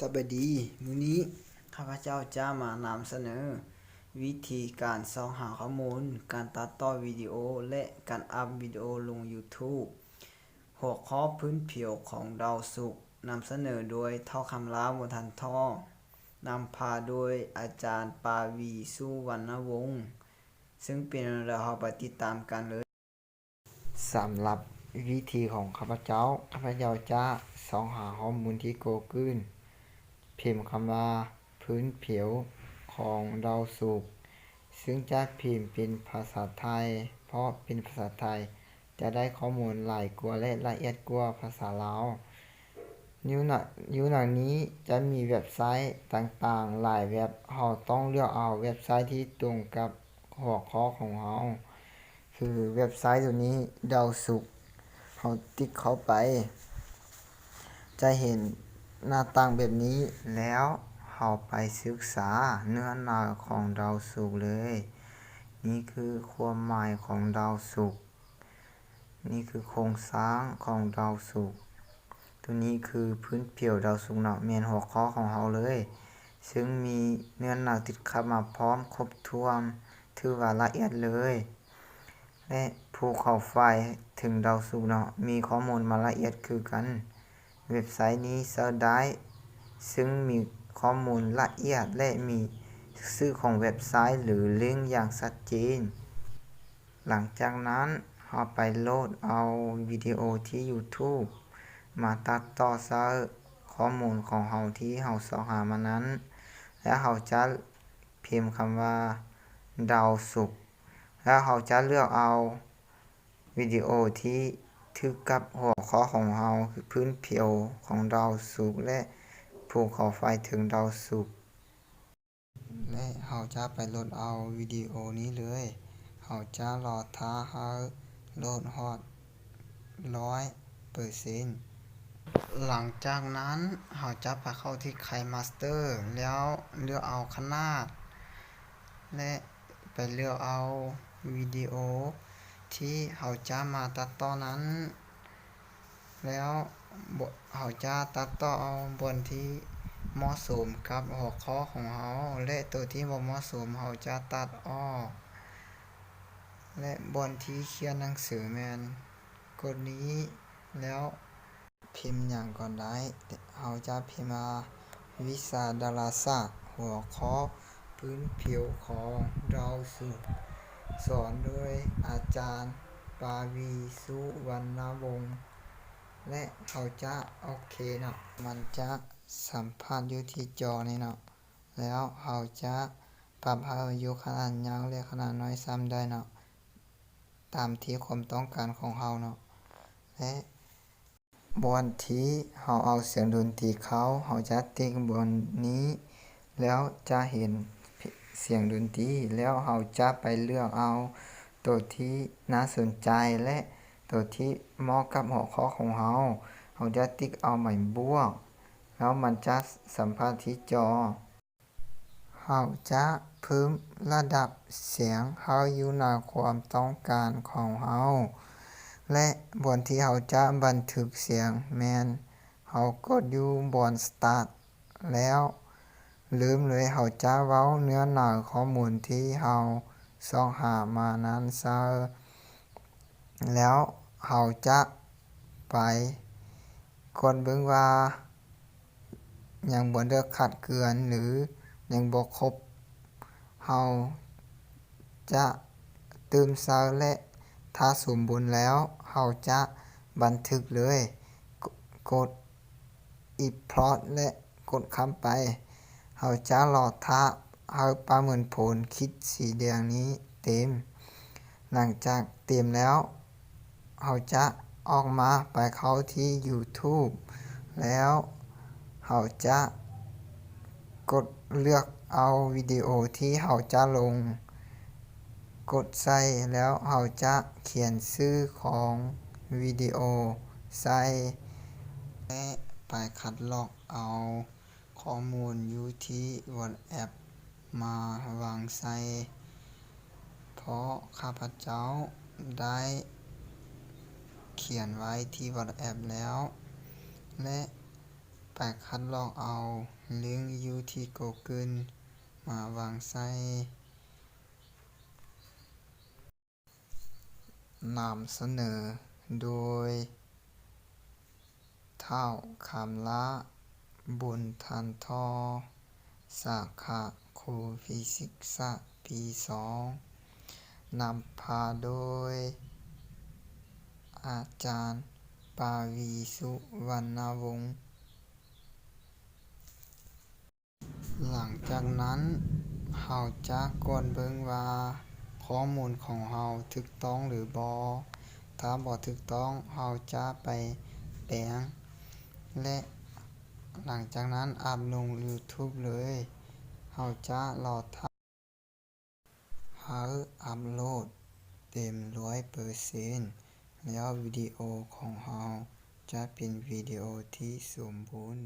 สวัสดีมื้อนี้ข้าพเจ้าจะมานำเสนอวิธีการส่องหาข้อมูลการตัดต่อวิดีโอและการอัปวิดีโอลง YouTube หัวข้อพื้นผิวของดาวศุกร์นำเสนอโดยเท่าคำลาวบ่ทันท่อนำพาโดยอาจารย์ปาวีสุวรรณวงศ์ซึ่งเป็นเราไปติดตามกันเลยสำหรับวิธีของข้าพเจ้าจะส่องหาข้อมูลที่ Google พิมพ์คำว่าพื้นผิวของดาวศุกร์ซึ่งจะพิมพ์เป็นภาษาไทยเพราะเป็นภาษาไทยจะได้ข้อมูลหลายกว่าและละเอียดกว่าภาษาลาวอยู่หนังนี้จะมีเว็บไซต์ต่างๆหลายเว็บเราต้องเลือกเอาเว็บไซต์ที่ตรงกับหัวข้อของเราคือเว็บไซต์ตัวนี้ดาวศุกร์เราติ๊กเข้าไปจะเห็นหน้าต่างแบบนี้แล้วเราไปศึกษาเนื้อหาของดาวศุกร์เลยนี่คือความหมายของดาวศุกร์นี่คือโครงสร้างของดาวศุกร์ตัวนี้คือพื้นผิวดาวศุกร์เนาะแม่นหัวข้อของเราเลยซึ่งมีเนื้อหาติดขับมาพร้อมครบถ้วนถือว่าละเอียดเลยและผู้เข้าไฟล์ถึงดาวศุกร์เนาะมีข้อมูลมาละเอียดคือกันเว็บไซต์นี้เสิร์ชได้ซึ่งมีข้อมูลละเอียดและมีชื่อของเว็บไซต์หรือลิงก์อย่างชัดเจนหลังจากนั้นเราไปโหลดเอาวิดีโอที่ YouTube มาตัดต่อใส่ข้อมูลของเราที่เราสอหามานั้นและเราจะพิมพ์คำว่าดาวศุกร์แล้วเราจะเลือกเอาวิดีโอที่ถึกกับหัวข้อของเราคือพื้นผิวของดาวศุกร์และผู้เข้าไฟล์ถึงดาวศุกร์และเราจะไปโหลดเอาวิดีโอนี้เลยเราจะรอท่าให้โหลดฮอด 100% หลังจากนั้นเราจะไปเข้าที่ KineMaster แล้วเลือกเอาขนาดและไปเลือกเอาวิดีโอที่เราจะมาตัดต่อนั้นแล้วเราจะตัดต่อเอาบนที่เหมาะสมกับหัวข้อของเราและตัวที่บ่เหมาะสมเราจะตัดออกและบนที่เขียนหนังสือแม่นกดนี้แล้วพิมพ์หยังก่อนได้เราจะพิมพ์ว่าวิชาดาราศาสตร์หัวข้อพื้นผิวของดาวศุกร์สอนโดยอาจารย์ปาวีสุวรรณวงศ์และเขาจะโอเคเนาะมันจะสัมภาษณ์อยู่ที่จอนี่เนาะแล้วเขาจะปรับให้อยู่ขนาดยาวและขนาดน้อยซ้ำได้เนาะตามที่ความต้องการของเราเนาะและบนที่เราเอาเสียงดนตรีเขาจะติ๊กบนนี้แล้วจะเห็นเสียงดนตรีแล้วเราจะไปเลือกเอาตัวที่น่าสนใจและตัวที่เหมาะกับหัวข้อของเราจะติ๊กเอาหมายบวกแล้วมันจะสัมภาษณ์ที่จอเราจะเพิ่มระดับเสียงให้อยู่ในความต้องการของเราและบนที่เราจะบันทึกเสียงแม่นเรากดอยู่บน Start แล้วลืมเลยเราจะเว้าเนื้อหาข้อมูลที่เราส่องหามานั้นซะแล้วเราจะไปกดเบิ่งว่ายังบ่ได้ขัดเกลือนหรือยังบ่ครบเราจะเติมเติมและถ้าสมบูรณ์แล้วเราจะบันทึกเลยกด Import และกดค้ำไปเราจะรอท่าให้ประเมินผลคิดสีแดงนี้เต็มหลังจากเต็มแล้วเราจะออกมาไปเข้าที่ YouTube แล้วเราจะกดเลือกเอาวิดีโอที่เราจะลงกดใส่แล้วเราจะเขียนชื่อของวิดีโอใส่และไปคัดลอกเอาข้อมูลอยู่ที่ WhatsApp มาวางใส่เพราะข้าพเจ้าได้เขียนไว้ที่ WhatsApp แล้วและ ไปคัดลอกเอาลิงก์อยู่ที่ Google มาวางใส่นำเสนอโดยท้าวคำละบุญทันทอ สาขาครูฟิสิกส์ปี2 นำพาโดยอาจารย์ปาวีสุวรรณวงศ์หลังจากนั้นเราจะกดเบิ่งว่าข้อมูลของเราถูกต้องหรือบ่ถ้าบ่ถูกต้องเราจะไปแปลงและหลังจากนั้นอัปลง YouTube เลยเราจะรอถ้าเราอัปโหลดเต็ม 100% แล้ววิดีโอของเราจะเป็นวิดีโอที่สมบูรณ์